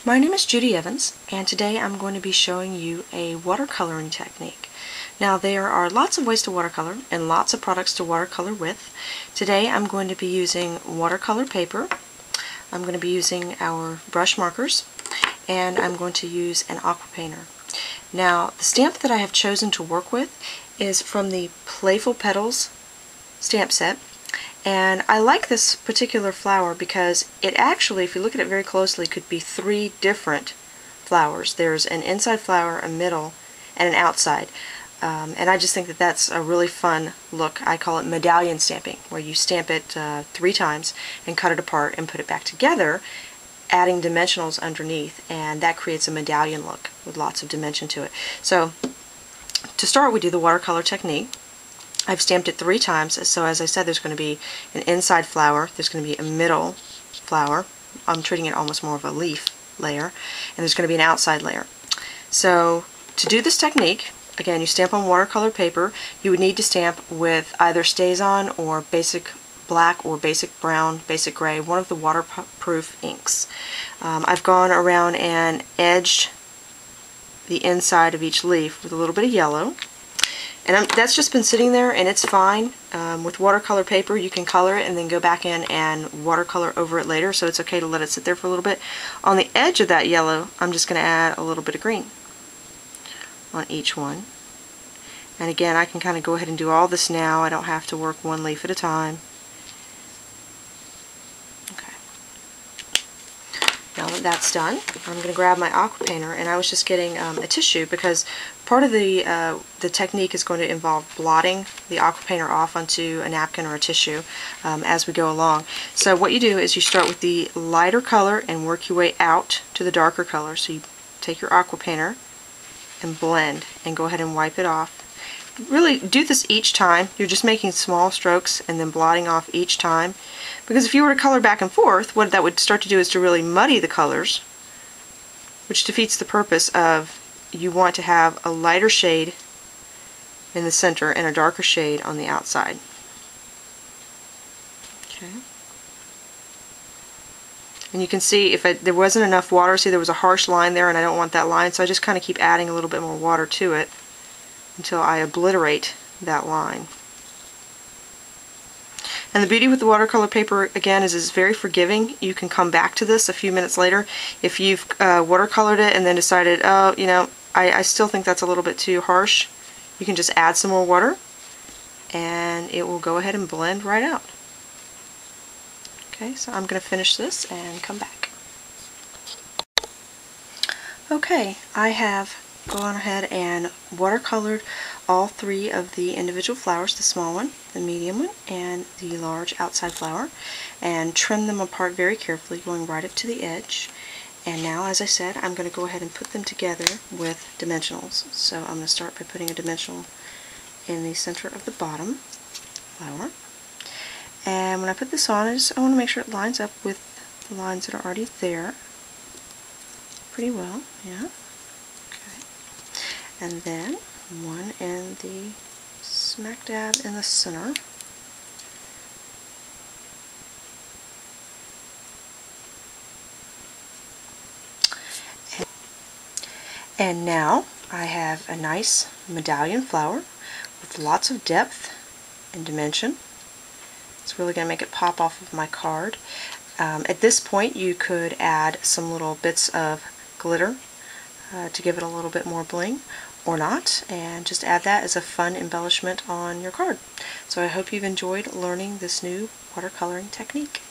My name is Judy Evans, and today I'm going to be showing you a watercoloring technique. Now, there are lots of ways to watercolor and lots of products to watercolor with. Today I'm going to be using watercolor paper, I'm going to be using our brush markers, and I'm going to use an aqua painter. Now, the stamp that I have chosen to work with is from the Playful Petals stamp set. And I like this particular flower because it actually, if you look at it very closely, could be three different flowers. There's an inside flower, a middle, and an outside. And I just think that that's a really fun look. I call it medallion stamping, where you stamp it 3 times and cut it apart and put it back together, adding dimensionals underneath, and that creates a medallion look with lots of dimension to it. So to start, we do the watercolor technique. I've stamped it 3 times, so as I said, there's going to be an inside flower, there's going to be a middle flower, I'm treating it almost more of a leaf layer, and there's going to be an outside layer. So to do this technique, again, you stamp on watercolor paper. You would need to stamp with either StazOn or basic black or basic brown, basic gray, one of the waterproof inks. I've gone around and edged the inside of each leaf with a little bit of yellow. And that's just been sitting there, and it's fine. With watercolor paper, you can color it and then go back in and watercolor over it later, so it's okay to let it sit there for a little bit. On the edge of that yellow, I'm just going to add a little bit of green on each one. And again, I can kind of go ahead and do all this now. I don't have to work one leaf at a time. Okay. Now that that's done, I'm going to grab my aqua painter, and I was just getting a tissue because part of the technique is going to involve blotting the aqua painter off onto a napkin or a tissue as we go along. So what you do is you start with the lighter color and work your way out to the darker color. So you take your aqua painter and blend and go ahead and wipe it off. Really do this each time. You're just making small strokes and then blotting off each time, because if you were to color back and forth, what that would start to do is to really muddy the colors, which defeats the purpose of, you want to have a lighter shade in the center and a darker shade on the outside. Okay. And you can see if there wasn't enough water, see there was a harsh line there and I don't want that line, so I just kind of keep adding a little bit more water to it until I obliterate that line. And the beauty with the watercolor paper, again, is it's very forgiving. You can come back to this a few minutes later. If you've watercolored it and then decided, oh, you know, I still think that's a little bit too harsh, you can just add some more water and it will go ahead and blend right out. Okay, so I'm going to finish this and come back. Okay, I have gone ahead and watercolored all 3 of the individual flowers, the small one, the medium one, and the large outside flower, and trimmed them apart very carefully, going right up to the edge. And now, as I said, I'm going to go ahead and put them together with dimensionals. So I'm going to start by putting a dimensional in the center of the bottom flower. And when I put this on, I want to make sure it lines up with the lines that are already there pretty well. Yeah. Okay. And then one in the smack dab in the center. And now I have a nice medallion flower with lots of depth and dimension. It's really going to make it pop off of my card. At this point, you could add some little bits of glitter to give it a little bit more bling, or not, and just add that as a fun embellishment on your card. So I hope you've enjoyed learning this new watercoloring technique.